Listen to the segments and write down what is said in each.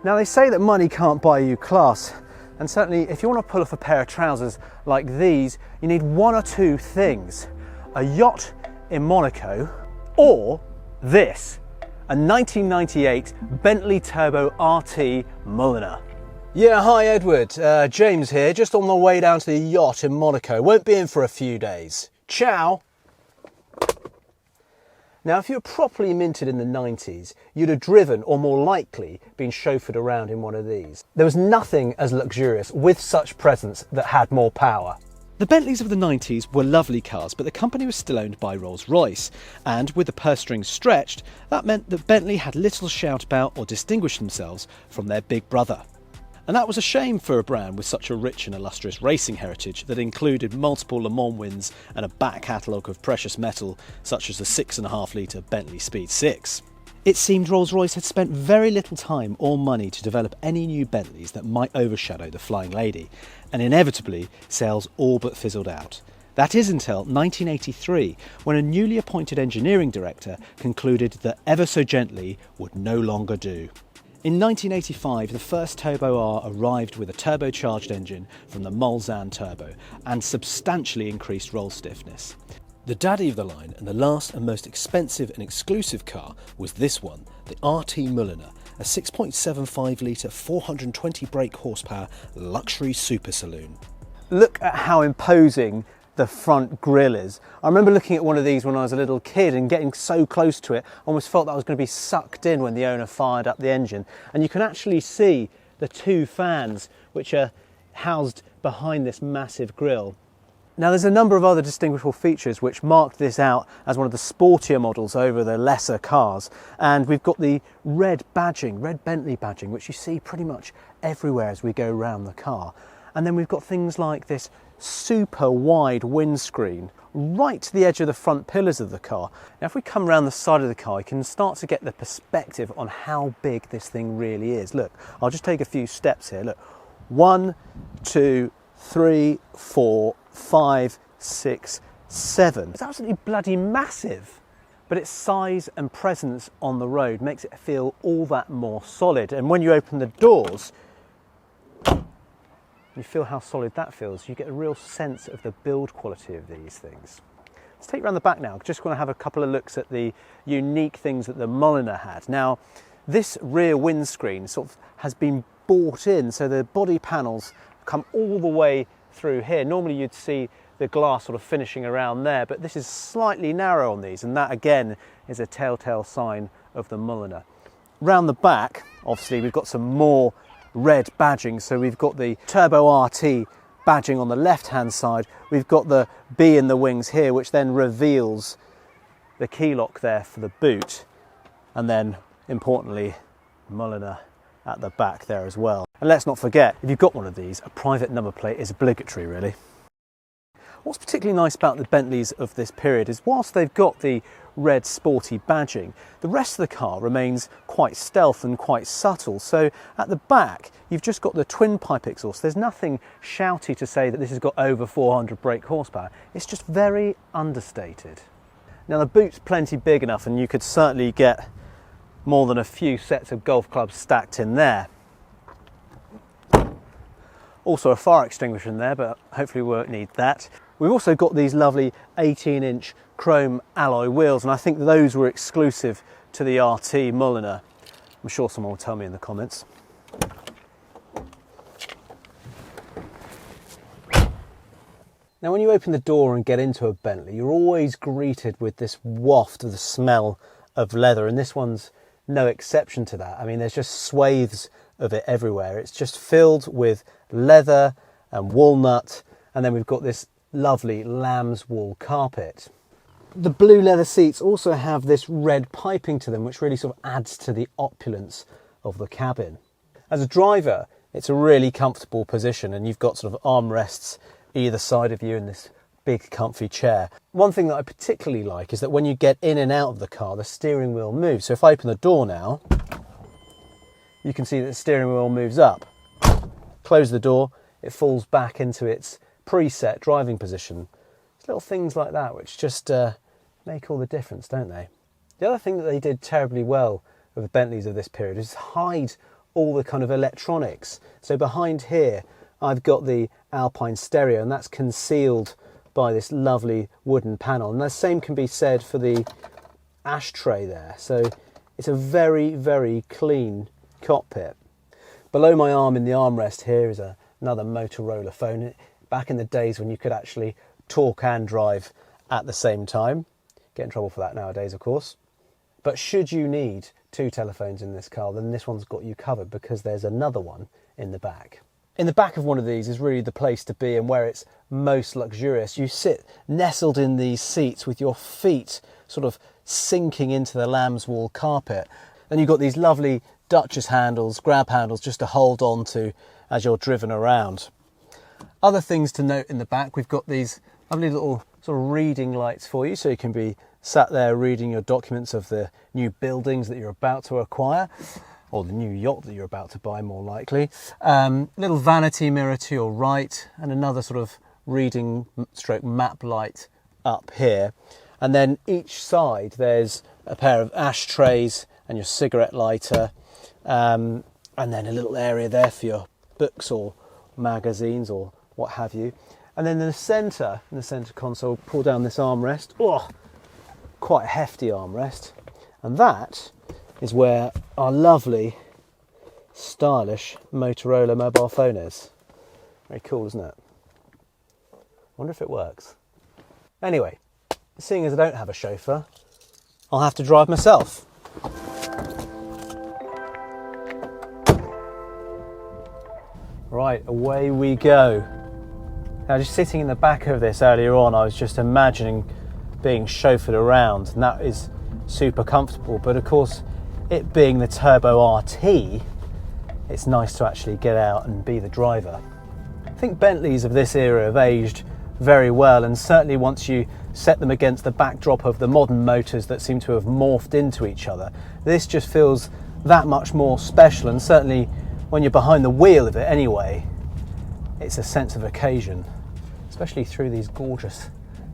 Now they say that money can't buy you class, and certainly if you want to pull off a pair of trousers like these, you need one or two things. A yacht in Monaco, or this, a 1998 Bentley Turbo RT Mulliner. Yeah, hi Edward, James here, just on the way down to the yacht in Monaco. Won't be in for a few days. Ciao! Now, if you were properly minted in the 90s, you'd have driven, or more likely, been chauffeured around in one of these. There was nothing as luxurious with such presence that had more power. The Bentleys of the 90s were lovely cars, but the company was still owned by Rolls-Royce, and with the purse strings stretched, that meant that Bentley had little shout about or distinguish themselves from their big brother. And that was a shame for a brand with such a rich and illustrious racing heritage that included multiple Le Mans wins and a back catalogue of precious metal such as the 6.5 litre Bentley Speed 6. It seemed Rolls-Royce had spent very little time or money to develop any new Bentleys that might overshadow the Flying Lady, and inevitably sales all but fizzled out. That is until 1983, when a newly appointed engineering director concluded that Ever So Gently would no longer do. In 1985, the first Turbo R arrived with a turbocharged engine from the Mulsanne Turbo and substantially increased roll stiffness. The daddy of the line and the last and most expensive and exclusive car was this one, the RT Mulliner, a 6.75 litre 420 brake horsepower luxury super saloon. Look at how imposing the front grille is. I remember looking at one of these when I was a little kid and getting so close to it, I almost felt that I was going to be sucked in when the owner fired up the engine. And you can actually see the two fans which are housed behind this massive grille. Now there's a number of other distinguishable features which marked this out as one of the sportier models over the lesser cars. And we've got the red badging, red Bentley badging, which you see pretty much everywhere as we go around the car. And then we've got things like this super wide windscreen right to the edge of the front pillars of the car. Now if we come around the side of the car, you can start to get the perspective on how big this thing really is. Look, I'll just take a few steps here. Look, 1, 2, 3, 4, 5, 6, 7. It's absolutely bloody massive. But its size and presence on the road makes it feel all that more solid. And when you open the doors, you feel how solid that feels. You get a real sense of the build quality of these things. Let's take you around the back now. Just want to have a couple of looks at the unique things that the Mulliner had. Now, this rear windscreen sort of has been bought in, so the body panels come all the way through here. Normally you'd see the glass sort of finishing around there, but this is slightly narrow on these, and that again is a telltale sign of the Mulliner. Round the back, obviously, we've got some more red badging. So we've got the Turbo RT badging on the left hand side, we've got the B in the wings here, which then reveals the key lock there for the boot, and then importantly Mulliner at the back there as well. And let's not forget, if you've got one of these, a private number plate is obligatory really. What's particularly nice about the Bentleys of this period is whilst they've got the red sporty badging, the rest of the car remains quite stealth and quite subtle. So at the back, you've just got the twin pipe exhaust. There's nothing shouty to say that this has got over 400 brake horsepower. It's just very understated. Now the boot's plenty big enough and you could certainly get more than a few sets of golf clubs stacked in there. Also a fire extinguisher in there, but hopefully we won't need that. We've also got these lovely 18-inch chrome alloy wheels, and I think those were exclusive to the RT Mulliner. I'm sure someone will tell me in the comments. Now when you open the door and get into a Bentley, you're always greeted with this waft of the smell of leather, and this one's no exception to that. I mean, there's just swathes of it everywhere. It's just filled with leather and walnut, and then we've got this lovely lamb's wool carpet. The blue leather seats also have this red piping to them, which really sort of adds to the opulence of the cabin. As a driver, it's a really comfortable position, and you've got sort of armrests either side of you in this big comfy chair. One thing that I particularly like is that when you get in and out of the car, the steering wheel moves. So if I open the door now, you can see that the steering wheel moves up. Close the door, it falls back into its preset driving position. It's little things like that which just make all the difference, don't they? The other thing that they did terribly well with the Bentleys of this period is hide all the kind of electronics. So behind here, I've got the Alpine stereo, and that's concealed by this lovely wooden panel. And the same can be said for the ashtray there. So it's a very, very clean cockpit. Below my arm in the armrest here is another Motorola phone. Back in the days when you could actually talk and drive at the same time. Get in trouble for that nowadays, of course. But should you need two telephones in this car, then this one's got you covered, because there's another one in the back. In the back of one of these is really the place to be, and where it's most luxurious. You sit nestled in these seats with your feet sort of sinking into the lambswool carpet. And you've got these lovely Duchess handles, grab handles, just to hold on to as you're driven around. Other things to note in the back, we've got these lovely little sort of reading lights for you, so you can be sat there reading your documents of the new buildings that you're about to acquire, or the new yacht that you're about to buy, more likely. Little vanity mirror to your right, and another sort of reading stroke map light up here. And then each side there's a pair of ashtrays and your cigarette lighter, and then a little area there for your books or magazines or what have you. And then in the centre console, pull down this armrest. Oh, quite a hefty armrest. And that is where our lovely, stylish Motorola mobile phone is. Very cool, isn't it? Wonder if it works. Anyway, seeing as I don't have a chauffeur, I'll have to drive myself. Right, away we go. Now, just sitting in the back of this earlier on, I was just imagining being chauffeured around, and that is super comfortable. But of course, it being the Turbo RT, it's nice to actually get out and be the driver. I think Bentleys of this era have aged very well, and certainly once you set them against the backdrop of the modern motors that seem to have morphed into each other, this just feels that much more special. And certainly when you're behind the wheel of it anyway, it's a sense of occasion, especially through these gorgeous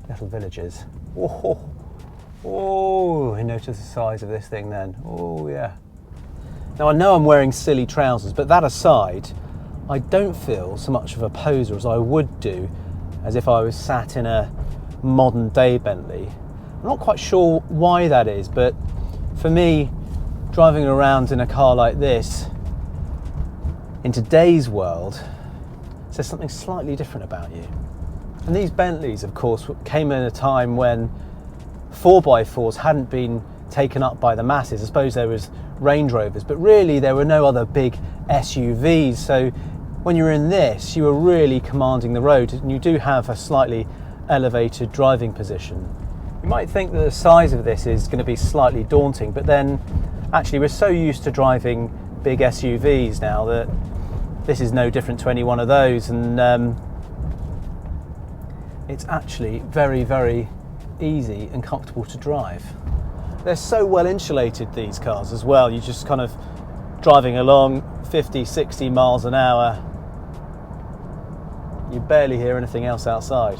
little villages. Oh, you notice the size of this thing then. Oh yeah. Now I know I'm wearing silly trousers, but that aside, I don't feel so much of a poser as I would do as if I was sat in a modern day Bentley. I'm not quite sure why that is, but for me, driving around in a car like this, in today's world, says something slightly different about you. And these Bentleys, of course, came in a time when 4x4s hadn't been taken up by the masses. I suppose there was Range Rovers, but really there were no other big SUVs. So when you were in this, you were really commanding the road, and you do have a slightly elevated driving position. You might think that the size of this is going to be slightly daunting, but then actually we're so used to driving big SUVs now that this is no different to any one of those, and it's actually very, very easy and comfortable to drive. They're so well insulated, these cars, as well. You're just kind of driving along 50, 60 miles an hour. You barely hear anything else outside.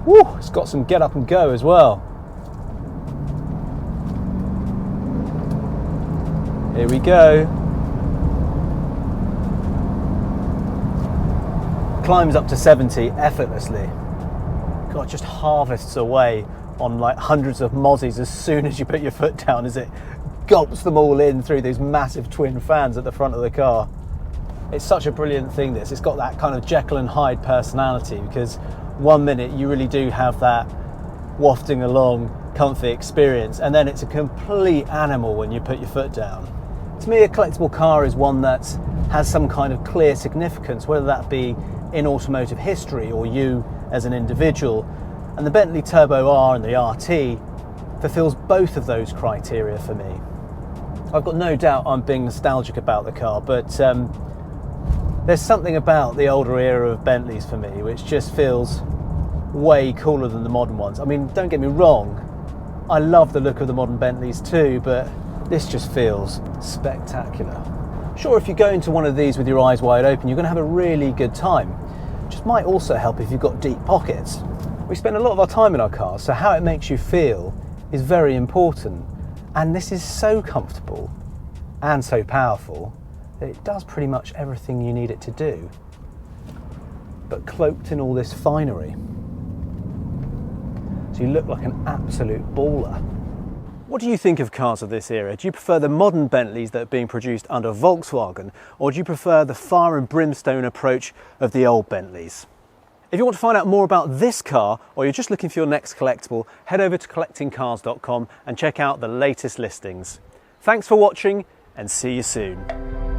Woo, it's got some get up and go as well. Here we go. Climbs up to 70 effortlessly. God, just harvests away on like hundreds of mozzies as soon as you put your foot down, as it gulps them all in through these massive twin fans at the front of the car. It's such a brilliant thing, this. It's got that kind of Jekyll and Hyde personality, because one minute you really do have that wafting along comfy experience, and then it's a complete animal when you put your foot down. To me, a collectible car is one that has some kind of clear significance, whether that be in automotive history or you as an individual. And the Bentley Turbo R and the RT fulfills both of those criteria for me. I've got no doubt I'm being nostalgic about the car, but there's something about the older era of Bentleys for me which just feels way cooler than the modern ones. I mean, don't get me wrong, I love the look of the modern Bentleys too, but this just feels spectacular. Sure, if you go into one of these with your eyes wide open, you're going to have a really good time. It just might also help if you've got deep pockets. We spend a lot of our time in our cars, so how it makes you feel is very important. And this is so comfortable and so powerful that it does pretty much everything you need it to do, but cloaked in all this finery. So you look like an absolute baller. What do you think of cars of this era? Do you prefer the modern Bentleys that are being produced under Volkswagen, or do you prefer the fire and brimstone approach of the old Bentleys? If you want to find out more about this car, or you're just looking for your next collectible, head over to collectingcars.com and check out the latest listings. Thanks for watching, and see you soon.